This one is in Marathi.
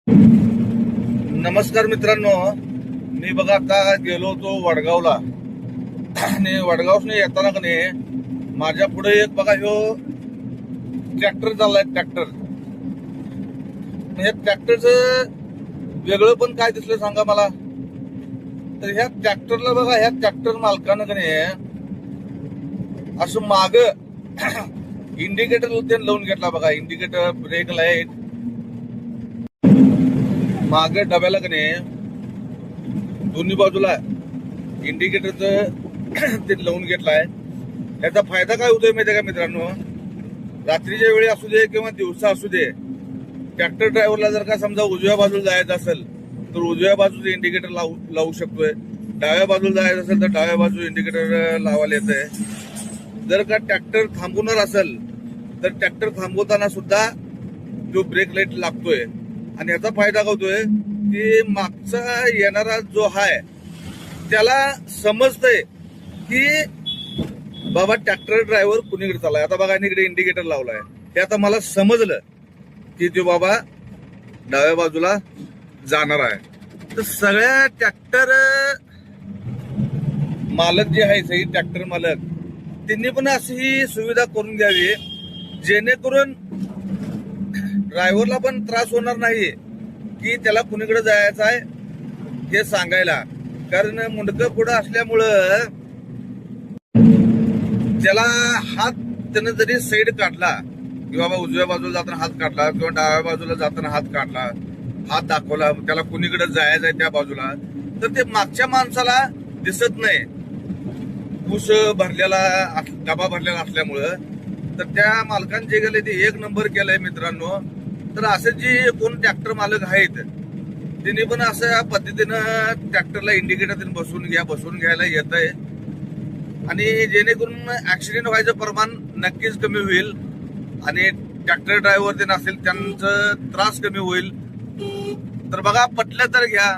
नमस्कार मित्रांनो, मी बघा आता गेलो होतो वडगावला आणि वडगावने येताना का नाही माझ्या पुढे एक बघा ह्यो ट्रॅक्टर चाललाय. ट्रॅक्टर म्हणजे ट्रॅक्टरचं वेगळं पण काय दिसलं सांगा मला. तर ह्या ट्रॅक्टरला बघा, ह्या ट्रॅक्टर मालकानं का नाही असं माग इंडिकेटर ते लावून घेतला बघा. इंडिकेटर, ब्रेक लाईट, मागे डब्याला का नाही दोन्ही बाजूला इंडिकेटरचं ते लावून घेतलाय. याचा फायदा काय होतोय माहितीये का मित्रांनो, रात्रीच्या वेळी असू दे किंवा दिवसा असू दे, ट्रॅक्टर ड्रायव्हरला जर का समजा उजव्या बाजूला जायचं असेल तर उजव्या बाजूचं इंडिकेटर लावू शकतोय. डाव्या बाजूला जायचं असेल तर डाव्या बाजू इंडिकेटर लावायला येतंय. जर का ट्रॅक्टर थांबवणार असेल तर ट्रॅक्टर थांबवताना सुद्धा जो ब्रेक लाईट लागतोय. आणि याचा फायदा काय होतोय की मागचा येणारा जो आहे त्याला समजतंय की बाबा ट्रॅक्टर ड्रायव्हर कुणीकडे चाललाय. आता बघा इकडे इंडिकेटर लावलाय, हे आता मला समजलं की तो बाबा डाव्या बाजूला जाणार आहे. तर सगळ्या ट्रॅक्टर मालक जे आहे, सही ट्रॅक्टर मालक, त्यांनी पण अशी ही सुविधा करून घ्यावी जेणेकरून ड्रायव्हरला पण त्रास होणार नाही की त्याला कुणीकडे जायचं आहे हे सांगायला. कारण मुंडकं पुढं असल्यामुळं त्याला हात त्यानं जरी साईड काढला की बाबा उजव्या बाजूला जाताना हात काढला किंवा डाव्या बाजूला जाताना हात काढला, हात दाखवला त्याला कुणीकडे जायचं आहे त्या बाजूला, तर ते मागच्या माणसाला दिसत नाही. ऊस भरलेला, डबा भरलेला असल्यामुळं. तर त्या मालकाने जे गेले ते एक नंबर केलंय मित्रांनो. तर असे जे कोण ट्रॅक्टर मालक आहेत त्यांनी पण अशा पद्धतीनं ट्रॅक्टरला इंडिकेटर बसवून घ्यायला येत आहे. आणि जेणेकरून ऍक्सिडेंट व्हायचं प्रमाण नक्कीच कमी होईल आणि ट्रॅक्टर ड्रायव्हर ते नसेल त्यांचं त्रास कमी होईल. तर बघा, पटलं तर घ्या.